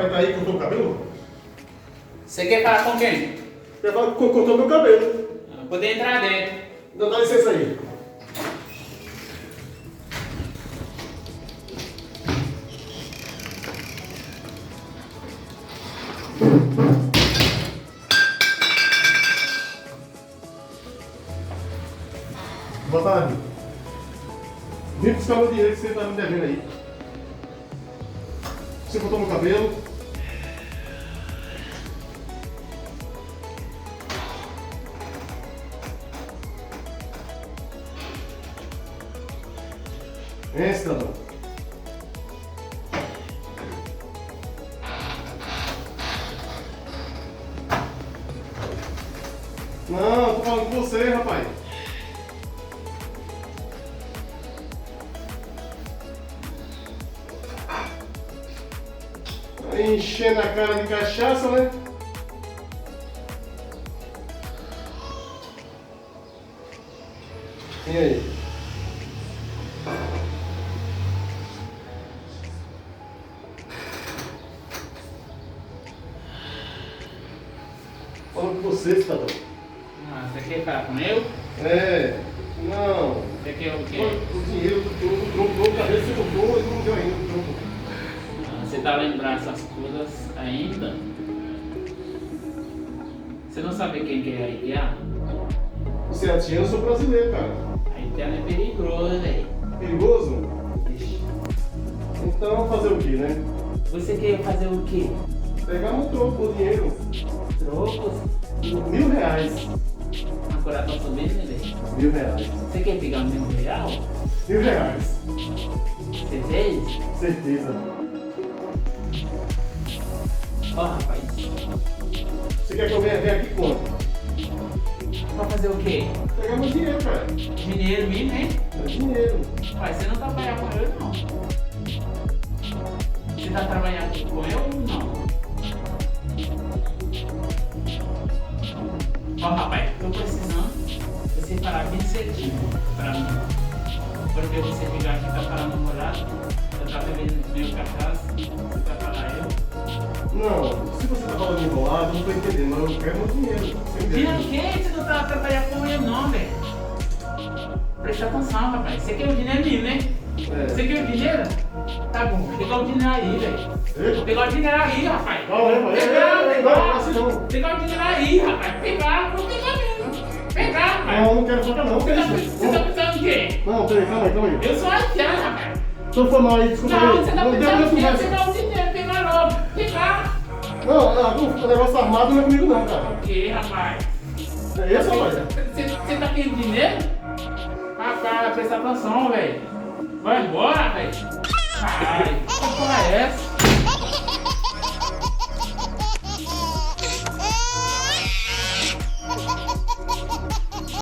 rapaz daí cortou o cabelo? Você quer falar com quem? Quer falar que cortou meu cabelo. Poder entrar dentro. Não, dá licença aí. Boa tarde. Vim buscar meu dinheiro que você tá me devendo aí. Você cortou meu cabelo. É, cidadão. Não, tô falando com você, rapaz. Tá enchendo a cara de cachaça, né? E aí? Falando com você, cidadão. Você quer falar com eu? É, não. Você quer o quê? O dinheiro do tronco, cabeça você comprou e não deu ainda o tronco. Você tá lembrando essas coisas ainda? Você não sabe quem que é haitiano? Você é haitiano, eu sou brasileiro, cara. Haitiano é perigoso, velho. Perigoso? Ixi. Então fazer o quê, né? Você quer fazer o quê? Pegar no troco o dinheiro. Trocos? R$1.000. Agora tá subindo, né, velho? R$1.000. Você quer pegar R$1.000? R$1.000. Você fez? Certeza. Ó, rapaz. Você quer que eu venha aqui quanto? Pra fazer o quê? Pegar meu dinheiro, cara. Dinheiro mesmo, hein? É dinheiro. Mas você não trabalha com eu, não. Você tá trabalhando com eu ou não? Ó, rapaz, tô precisando você parar bem certinho pra mim. Porque você ficar aqui tá falando namorado, eu tá bebendo meio cachaça, você tá falando eu. Não, se você tá falando enrolado, eu não tô entendendo, mas eu quero meu dinheiro. Sem Dinheiro dinheiro. o quê? Você não tá trabalhando com eu, não, velho. Presta atenção, rapaz. Você quer o dinheiro mesmo, né? É. Você quer o dinheiro? Tá bom, vou pegar o dinheiro aí, velho. Vou pegar o dinheiro aí, rapaz. Calma, não, assim não. Pegar o dinheiro aí, rapaz. Pegar, vou pegar mesmo. Pegar, rapaz. Não, não quero focar não, que é isso? Você tá pensando o quê? Não, peraí, calma aí. Eu sou haitiano, rapaz. Então foi mal aí, desculpa aí. Não, você tá Não deu pensando o quê? conversa. Pegar o dinheiro, pegar logo. Pegar. Não, o negócio armado não é comigo não, cara. O quê, rapaz? É esse, rapaz? Você tá querendo dinheiro? Rapaz, presta atenção, velho. Vai embora, velho. Caralho, que porra é essa?